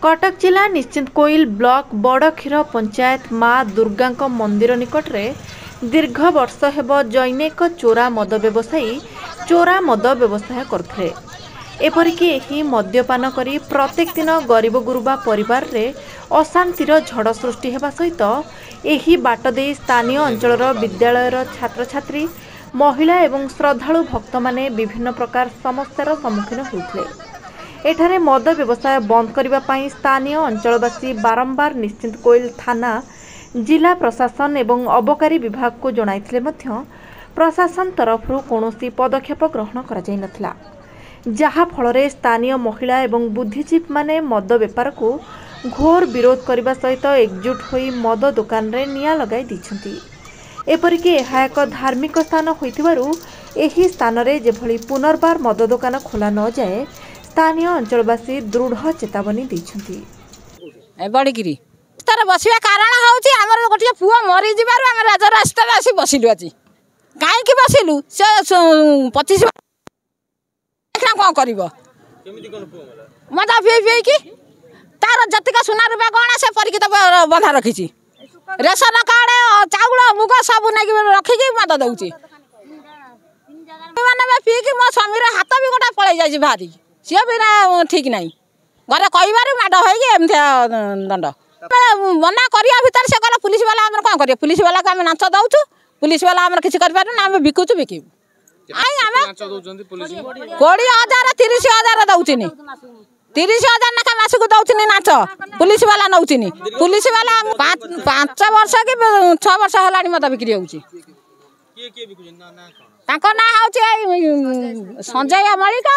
कटक जिला निश्चिंतकोइल ब्लॉक बड़क्षीर पंचायत माँ दुर्गा मंदिर निकट में दीर्घ वर्ष हेब जैनिक चोरा मद व्यवसायी चोरा मद व्यवसाय करते। एपरिक एही मद्यपान करी प्रत्येक दिन गरीब गुरुबा परिवार रे अशांतिर झड़ सृष्टि हेबा सहित एही बाट दे स्थानीय अंचलर विद्यालयर छात्र छात्री महिला एवं श्रद्धालु भक्त माने विभिन्न प्रकार समस्यार सम्मुखीन होते। एठारे मद व्यवसाय बंद करने पाई स्थानीय अंचलवासी बारंबार निश्चिंतकोइल थाना जिला प्रशासन एवं अबकारी विभाग को जणाइथिले मध्य प्रशासन तरफ कौनसी पदक्षेप ग्रहण करा जाय नथिला, जहा फल स्थानीय महिला एवं बुद्धिजीवी माने मद बेपार को घोर विरोध करने सहित एकजुट होई मद दुकान रे निया लगाई दैछंती। एपरिक यह एक धार्मिक स्थान होइथिबारु एही स्थान रे जेभली पुनर्बार मद दुकान खोला न जाए स्थानीय अंचलवासी दृढ़ चेतावनी दैछंती। बड़गिरी तार बसिया कारण होउची हमर गोटिया पुआ मरि जिबारु हम राजा रास्ता रे आसी बसिलु। आज काहे की बसिलु से 25 एकरा कोन करबो केमिति कोन पुआ मदा पी की तार जतिका सुना रुपया गणा से परिकित बंधा रखिची रेशन कार्ड चाउल मुग सब नै रखी की मद दउची माने पी की मो स्वामी रे हाथ भी गोटा पळै जाई भारी सी भी ठीक नहीं घरे कहीबार माड हो दंड मना करिया भीतर से कहला पुलिस वाला हम कौन करिया पुलिस वाला को हम नाच दउछु पुलिस वाला हम किसी कर पारु ना हम बिकुछु बिकिबु आई हम नाच दउचंती पुलिस 20000 30000 दउचिनी 30000 ना मास को दउचिनी नाच पुलिस वाला नउचिनी पुलिस वाला 5 वर्ष की 6 वर्ष हलानी मत बिक्री होउची के बिकुची ना ना ताको ना होउची संजय मलिका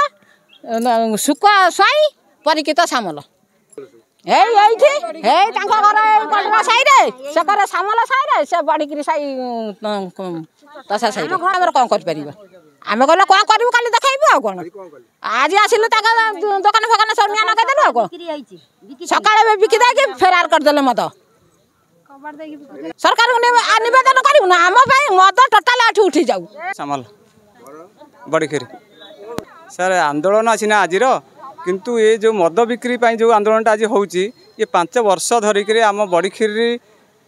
सुक स्वाई परिकित सामल घर सामल साई से बढ़ी साई दशा साई कौन कर आम गल कौन करूँ कल देखा कौन आज आसिलु दुकान फकान सब निया नगेदेलु कौन सकाଳେ बिकिदे फेरार करदे मद सरकार नवेदन करूँ ना आम मद टोटाल उठी जाऊ सामल बड़खीर सर आंदोलन अच्छी ना आज किंतु ये जो मद बिक्री जो आंदोलन आज होची ये 5 वर्ष धरिक आम बड़खीर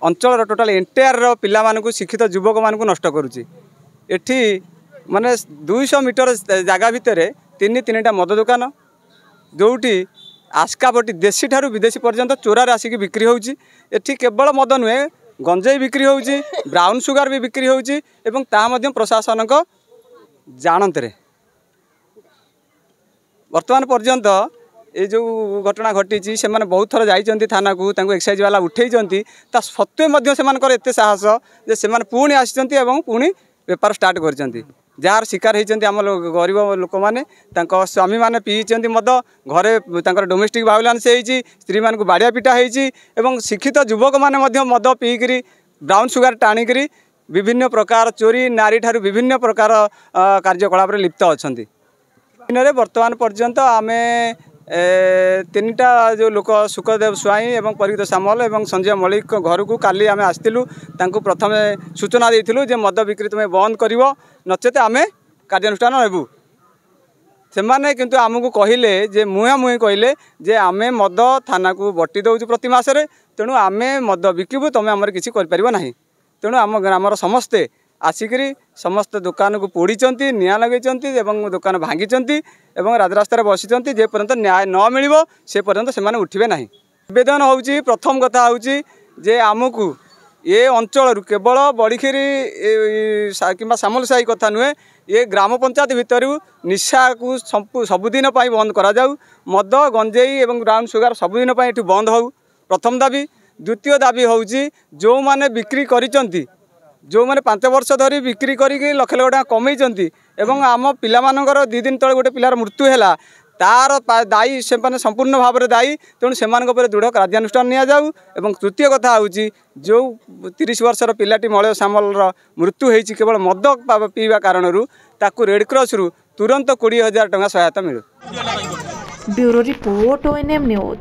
अंचल टोटाल एंटायर पिला मानू शिक्षित युवक मान नष्ट करुच्ची। एठी माने 200 मीटर जगह भितर 3-3टा मद दुकान जोटी आस्काबटी देशी ठारू विदेशी पर्यंत चोरार आसिक बिक्री होची। एठी केवल मद नुहे गंजेई बिक्री होची ब्राउन सुगर भी बिक्री होची एवं ता मध्य प्रशासन को जानते वर्तमान पर्यंत ये जो घटना घटी से बहुत थर जाइए थाना को एक्साइज वाला उठे सत्वे से साहस जे से पुणी आसी पुणी बेपार स्टार्ट कर जार शिकार होती आम गरीब लोक मैंने स्वामी मैंने पीछे मद घरे डोमेस्टिक वायलेंस होती स्त्री मान बाड़िया पिटा होती शिक्षित युवक मैंने मद पीकरी ब्राउन सुगर टाणिक विभिन्न प्रकार चोरी नारी ठारू विभिन्न प्रकार कार्यकलाप लिप्त अच्छा दिन में वर्तमान पर्यंत आम 3टा जो लोक सुखदेव स्वाई एवं परिकित सामल एवं संजय मलिक घर को काली आम आसलु प्रथम सूचना देलु जे मद बिक्री तुम्हें बंद कर नचेत आम कार्यानुष्ठान नेबू से मैंने किंतु आमको कहले जे मुहे मुहे कहले जे आम मद थाना को बटी दौचु प्रति मासरे तेणु आम मद बिकबू तुम आमर किसी करना तेणु आम ग्रामर समस्ते आसिकी समस्त दुकान को पोड़ी निया लगे दुकान भांगी राजरास्तार बसी जे पर्यंत न्याय न मिल से पर्यंत से उठे ना। निवेदन होउची प्रथम कथा होउची जे आमको ये अंचल केवल बड़खीरी कि सामल साही कथा नुहे ये ग्राम पंचायत भितर निशा को सबुदिन बंद करा जाऊ मद गंजेई एवं ब्राउन सुगर सबुदिन ये बंद हो प्रथम दाबी। द्वितीय दाबी होउची जो माने बिक्री करिसंती जो मैंने 5 वर्ष धरी बिक्री करके लक्ष लक्ष टाँग कमे एवं आम पिलामानकर 2 दिन तले गोटे पिलार मृत्यु है तार दायी से संपूर्ण भाव में दायी तेणु से दृढ़ कार्यानुष्ठान नि जाऊ। तृतीय कथा हूँ जो 30 वर्षर पिलाटी मलय सामल मृत्यु होती केवल मद पीवा कारण रेड क्रॉस रु तुरंत 20,000 टंका सहायता मिलू। Bureau report ONM news.